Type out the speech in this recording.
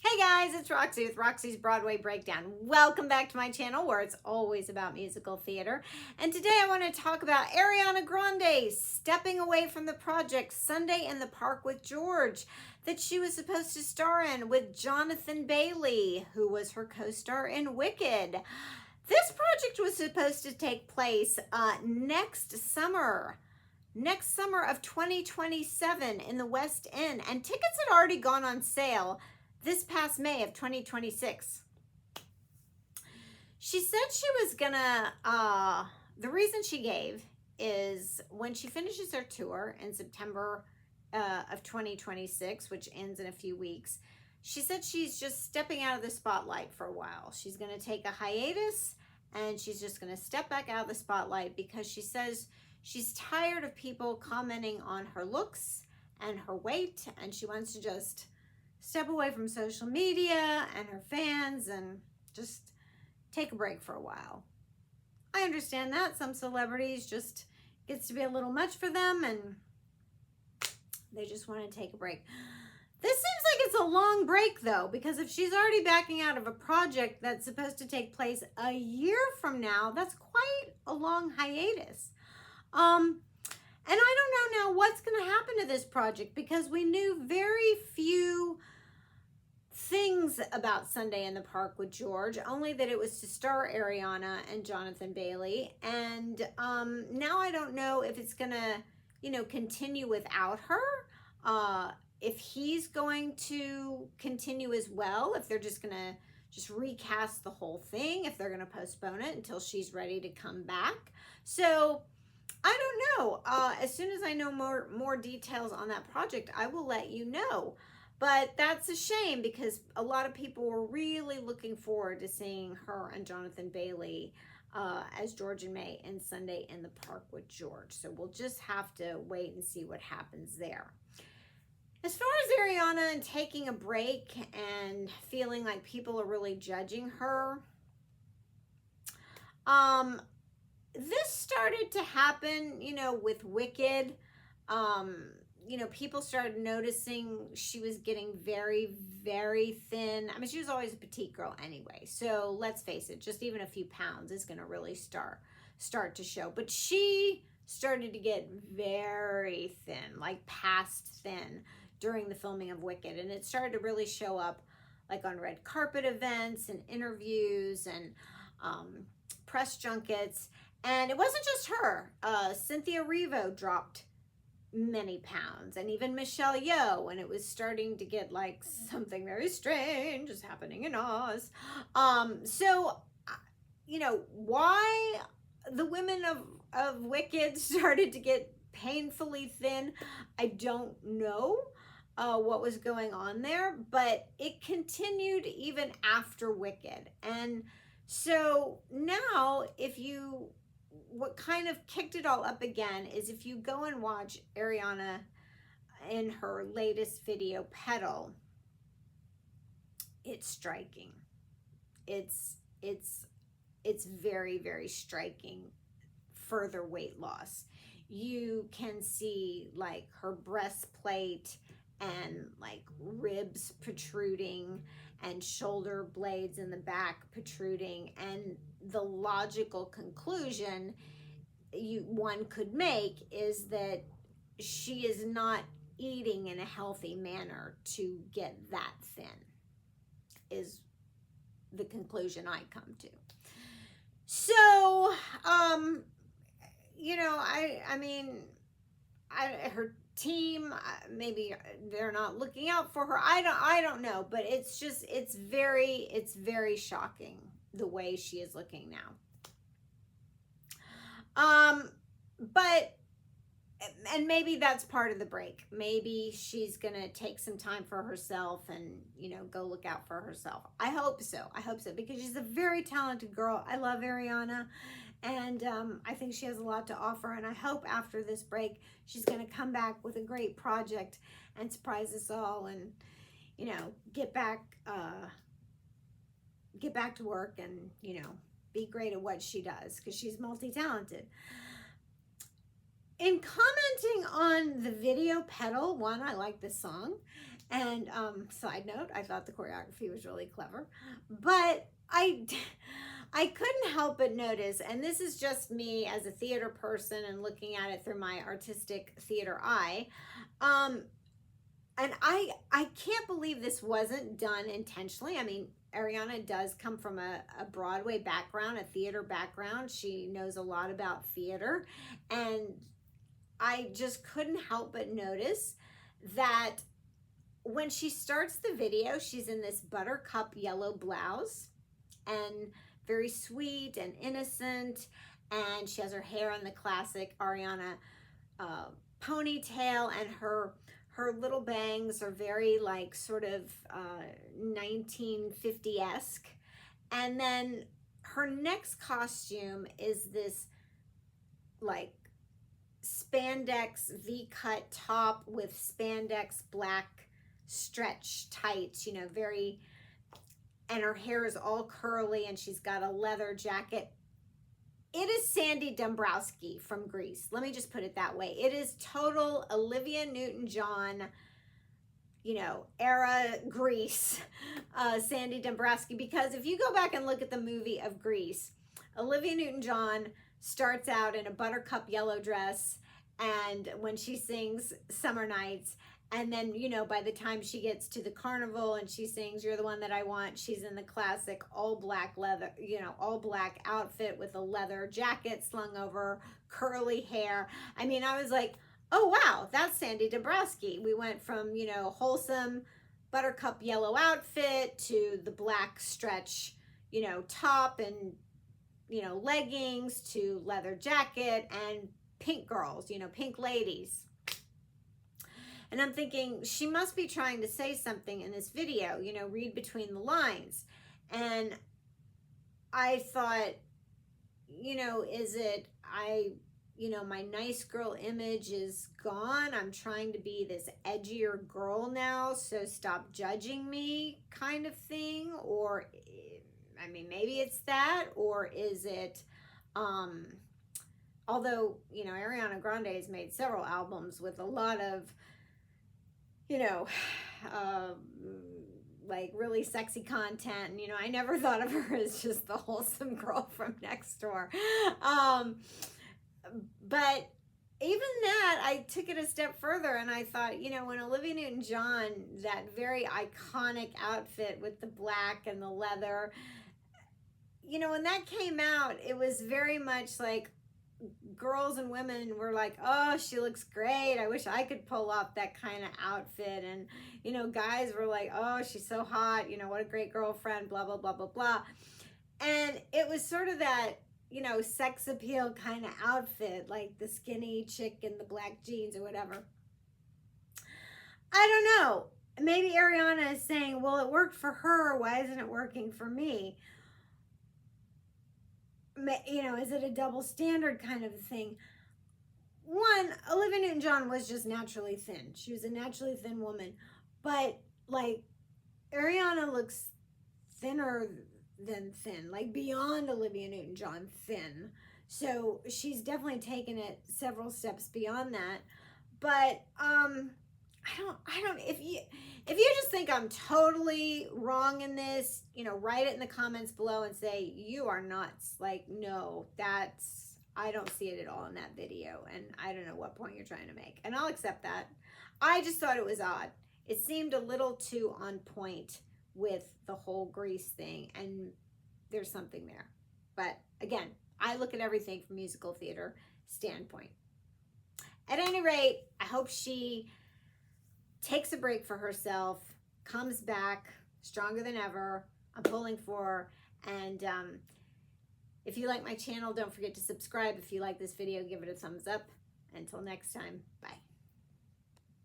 Hey guys, it's Roxie with Roxie's Broadway Breakdown. Welcome back to my channel where it's always about musical theater. And today I want to talk about Ariana Grande stepping away from the project Sunday in the Park with George that she was supposed to star in with Johnathan Bailey, who was her co-star in Wicked. This project was supposed to take place next summer of 2027 in the West End, and tickets had already gone on sale this past May of 2026. She said she was gonna, the reason she gave is when she finishes her tour in September of 2026, which ends in a few weeks, she said she's just stepping out of the spotlight for a while. She's gonna take a hiatus and she's just gonna step back out of the spotlight because she says she's tired of people commenting on her looks and her weight, and she wants to just step away from social media and her fans and just take a break for a while. I understand that. Some celebrities just gets to be a little much for them and they just want to take a break. This seems like it's a long break though, because if she's already backing out of a project that's supposed to take place a year from now, that's quite a long hiatus. And I don't know now what's going to happen to this project because we knew very few things about Sunday in the Park with George, only that it was to star Ariana and Johnathan Bailey. And now I don't know if it's going to, continue without her, if he's going to continue as well, if they're just going to just recast the whole thing, if they're going to postpone it until she's ready to come back. So I don't know. As soon as I know more details on that project, I will let you know. But that's a shame because a lot of people were really looking forward to seeing her and Johnathan Bailey as George and May in Sunday in the Park with George. So we'll just have to wait and see what happens there. As far as Ariana and taking a break and feeling like people are really judging her, this started to happen, with Wicked. People started noticing she was getting very, very thin. I mean, she was always a petite girl anyway. So let's face it, just even a few pounds is going to really start to show. But she started to get very thin, like past thin during the filming of Wicked. And it started to really show up like on red carpet events and interviews and press junkets. And it wasn't just her. Cynthia Erivo dropped many pounds, and even Michelle Yeoh, when it was starting to get like something very strange is happening in Oz. So why the women of Wicked started to get painfully thin, I don't know what was going on there, but it continued even after Wicked. And so now what kind of kicked it all up again is if you go and watch Ariana in her latest video, Petal, it's striking. It's very, very striking further weight loss. You can see like her breastplate and like ribs protruding and shoulder blades in the back protruding, and the logical conclusion one could make is that she is not eating in a healthy manner to get that thin, is the conclusion I come to. So her team, maybe they're not looking out for her. I don't know, but it's very shocking the way she is looking now. And maybe that's part of the break. Maybe she's gonna take some time for herself and go look out for herself. I hope so because she's a very talented girl. I love Ariana. And I think she has a lot to offer, and I hope after this break she's going to come back with a great project and surprise us all, and get back to work and be great at what she does, because she's multi-talented. In commenting on the video Petal, one, I like the song, And side note, I thought the choreography was really clever, but I couldn't help but notice, and this is just me as a theater person and looking at it through my artistic theater eye, and I can't believe this wasn't done intentionally. I mean, Ariana does come from a Broadway background, a theater background. She knows a lot about theater, and I just couldn't help but notice that when she starts the video, she's in this buttercup yellow blouse and very sweet and innocent, and she has her hair in the classic Ariana ponytail, and her little bangs are very like sort of 1950-esque. And then her next costume is this like spandex V-cut top with spandex black stretch tights, you know, very, and her hair is all curly, and she's got a leather jacket. It is Sandy Dombrowski from Grease. Let me just put it that way. It is total Olivia Newton-John, you know, era Grease, Sandy Dombrowski. Because if you go back and look at the movie of Grease, Olivia Newton-John starts out in a buttercup yellow dress, and when she sings Summer Nights, and then, you know, by the time she gets to the carnival and she sings You're the One That I Want, she's in the classic all black leather, you know, all black outfit with a leather jacket slung over, curly hair. I mean, I was like, oh, wow, that's Sandy Dombrowski. We went from, you know, wholesome buttercup yellow outfit to the black stretch, you know, top and, you know, leggings to leather jacket and pink girls, you know, pink ladies. And I'm thinking, she must be trying to say something in this video, you know, read between the lines. And I thought, you know, is it, you know, my nice girl image is gone. I'm trying to be this edgier girl now, so stop judging me kind of thing. Or, I mean, maybe it's that, or is it, although, you know, Ariana Grande has made several albums with a lot of, you know, like really sexy content. And, you know, I never thought of her as just the wholesome girl from next door. But even that, I took it a step further, and I thought, you know, when Olivia Newton-John, that very iconic outfit with the black and the leather, you know, when that came out, it was very much like, girls and women were like, oh, she looks great. I wish I could pull off that kind of outfit. And, you know, guys were like, oh, she's so hot. You know, what a great girlfriend, blah, blah, blah, blah, blah. And it was sort of that, you know, sex appeal kind of outfit, like the skinny chick in the black jeans or whatever. I don't know. Maybe Ariana is saying, well, it worked for her. Why isn't it working for me? You know, is it a double standard kind of thing? One, Olivia Newton-John was just naturally thin. She was a naturally thin woman. But, like, Ariana looks thinner than thin. Like, beyond Olivia Newton-John thin. So, she's definitely taken it several steps beyond that. But, if you just think I'm totally wrong in this, you know, write it in the comments below and say, you are nuts. Like, no, I don't see it at all in that video. And I don't know what point you're trying to make. And I'll accept that. I just thought it was odd. It seemed a little too on point with the whole Grease thing. And there's something there. But again, I look at everything from musical theater standpoint. At any rate, I hope she takes a break for herself, comes back stronger than ever. I'm pulling for her. And if you like my channel, don't forget to subscribe. If you like this video, give it a thumbs up. Until next time, bye.